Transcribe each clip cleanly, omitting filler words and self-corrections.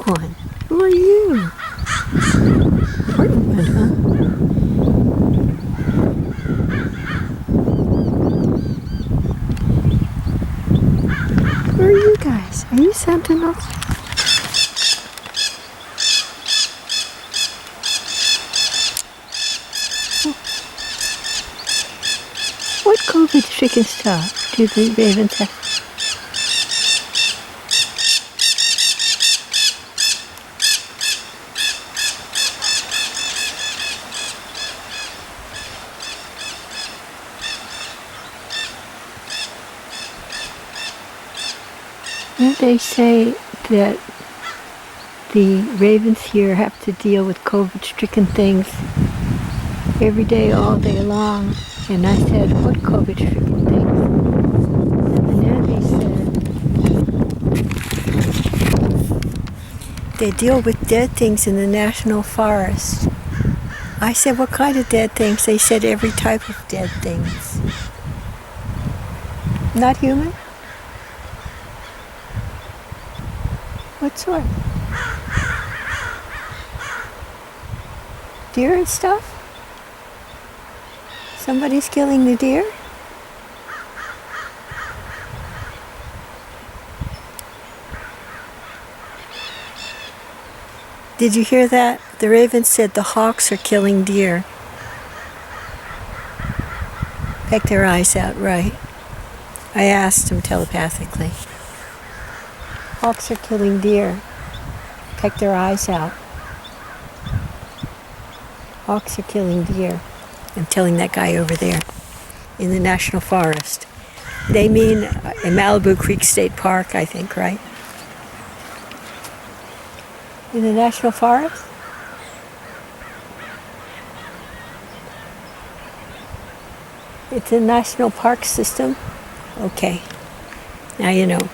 one. Who are you? Important one, huh? Where are you guys? Are you Sentinels? What COVID-stricken stuff do the ravens have? They say that the ravens here have to deal with COVID-stricken things every day, all day long. And I said, what COVID-stricken things? And the Nanday said, they deal with dead things in the national forest. I said, what kind of dead things? They said, every type of dead things. Not human? What sort? Deer and stuff? Somebody's killing the deer? Did you hear that? The raven said the hawks are killing deer. Peck their eyes out, right. I asked him telepathically. Hawks are killing deer. Peck their eyes out. Hawks are killing deer. I'm telling that guy over there in the National Forest. They mean in Malibu Creek State Park, I think, right? In the National Forest? It's a national park system? Okay. Now you know.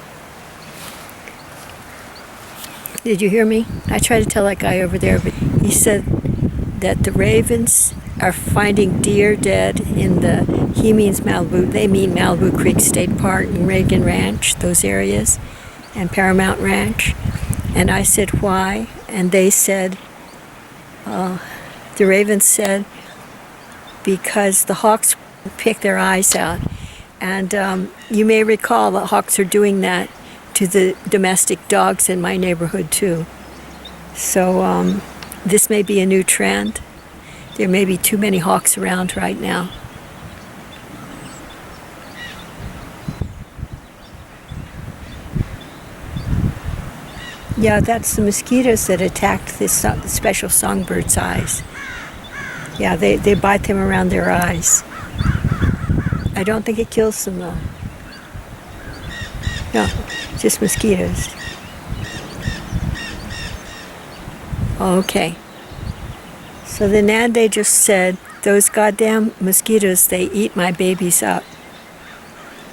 Did you hear me? I tried to tell that guy over there, but he said that the ravens are finding deer dead in the, he means Malibu, they mean Malibu Creek State Park and Reagan Ranch, those areas, and Paramount Ranch. And I said, why? And they said, the ravens said, because the hawks pick their eyes out. And you may recall that hawks are doing that to the domestic dogs in my neighborhood too. So this may be a new trend. There may be too many hawks around right now. Yeah, that's the mosquitoes that attacked this special songbird's eyes. Yeah, they bite them around their eyes. I don't think it kills them though. No, just mosquitoes. Okay. So the Nanday just said, those goddamn mosquitoes, they eat my babies up.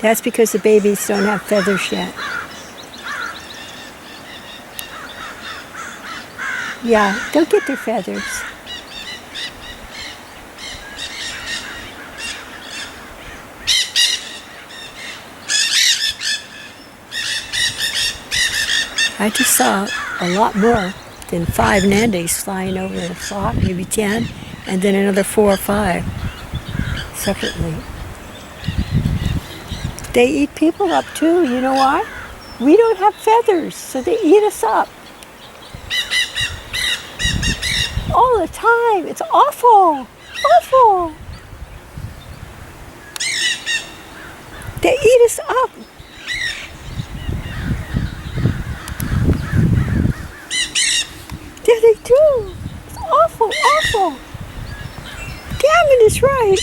That's because the babies don't have feathers yet. Yeah, they'll get their feathers. I just saw a lot more than 5 Nandays flying over in a flock, maybe 10, and then another 4 or 5 separately. They eat people up too, you know why? We don't have feathers, so they eat us up. All the time, it's awful, awful. They eat us up. Yeah, they do. It's awful, awful. Gavin is right.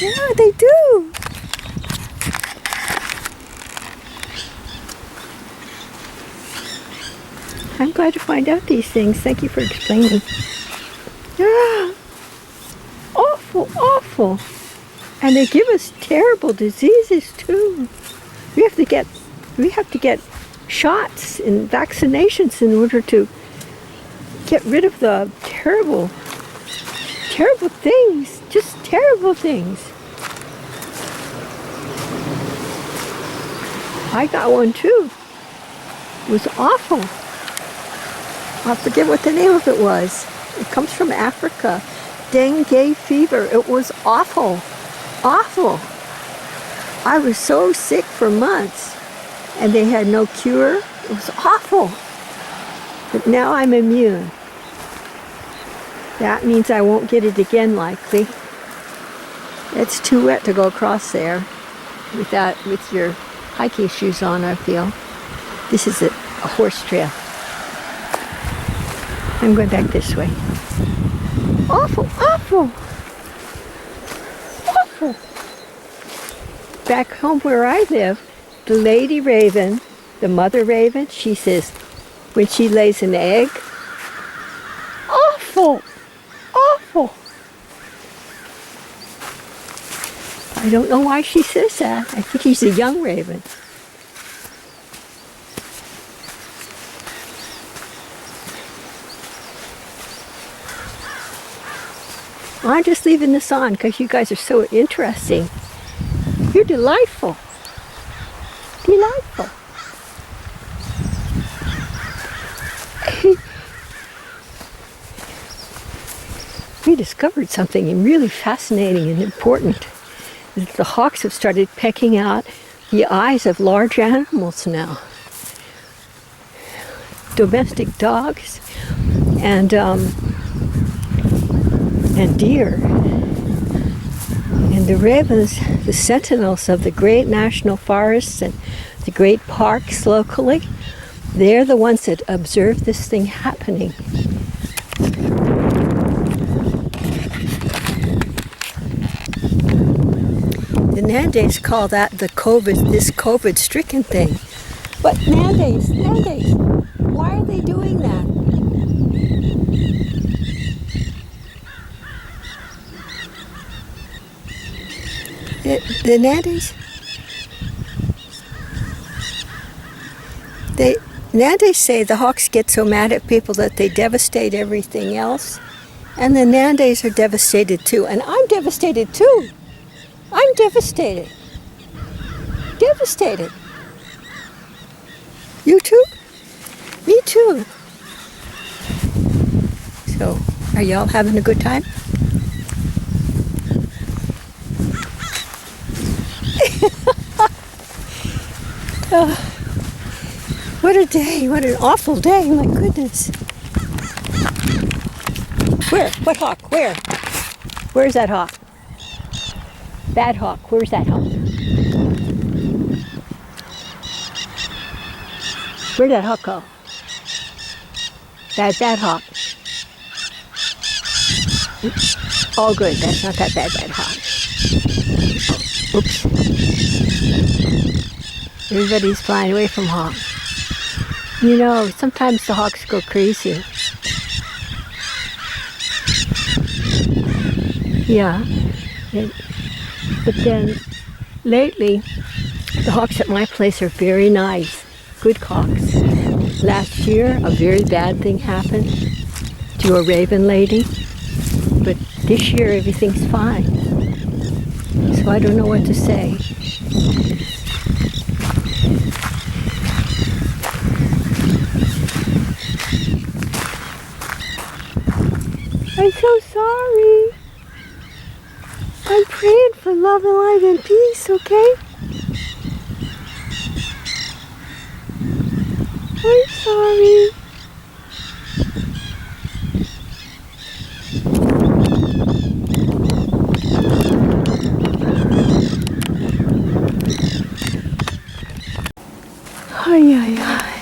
Yeah, they do. I'm glad to find out these things. Thank you for explaining. Yeah. Awful, awful. And they give us terrible diseases too. We have to get shots and vaccinations in order to get rid of the terrible, terrible things. Just terrible things. I got one too. It was awful. I forget what the name of it was. It comes from Africa. Dengue fever. It was awful. Awful. I was so sick for months. And they had no cure. It was awful. But now I'm immune. That means I won't get it again likely. It's too wet to go across there with your hiking shoes on, I feel. This is a horse trail. I'm going back this way. Awful, awful, awful. Back home where I live, the lady raven, the mother raven, she says when she lays an egg, awful, awful. I don't know why she says that. I think she's a young raven. I'm just leaving this on because you guys are so interesting. You're delightful. Delightful. We discovered something really fascinating and important. The hawks have started pecking out the eyes of large animals now. Domestic dogs and deer. And the ravens, the sentinels of the great national forests and the great parks locally, they're the ones that observe this thing happening. The Nandays call that this COVID-stricken thing. But Nandays, why are they doing that? The Nandays, Nandays say the hawks get so mad at people that they devastate everything else, and the Nandays are devastated too, and I'm devastated too. I'm devastated. Devastated. You too? Me too. So, are y'all having a good time? What a day, what an awful day, my goodness. Where? What hawk? Where? Where's that hawk? Bad hawk, where's that hawk? Where'd that hawk go? Bad hawk. Oops. Oh good, that's not that bad hawk. Oops. Everybody's flying away from hawks. You know, sometimes the hawks go crazy. Yeah. But then, lately, the hawks at my place are very nice. Good hawks. Last year, a very bad thing happened to a raven lady. But this year, everything's fine. So I don't know what to say. I'm so sorry. I'm praying for love and light and peace, okay? I'm sorry. Ay, ay, ay.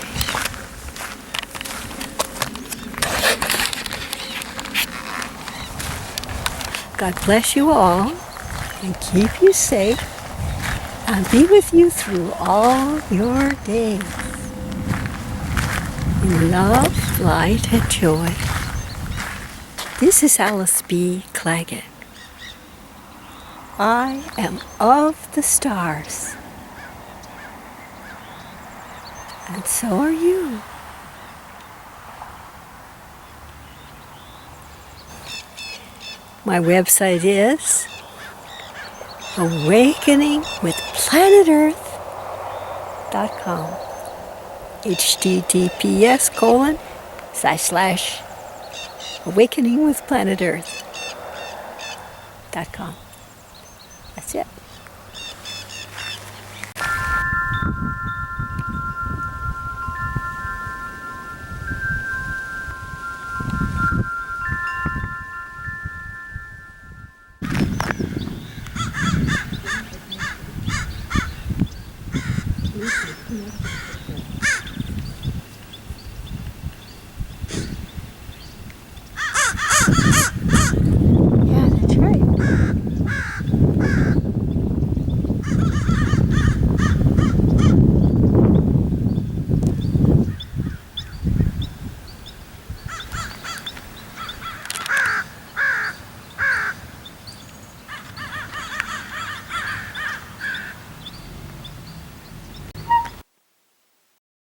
God bless you all and keep you safe and be with you through all your days. In love, light, and joy. This is Alice B. Clagett. I am of the stars. And so are you. My website is awakeningwithplanetearth.com. https://awakeningwithplanetearth.com. That's it.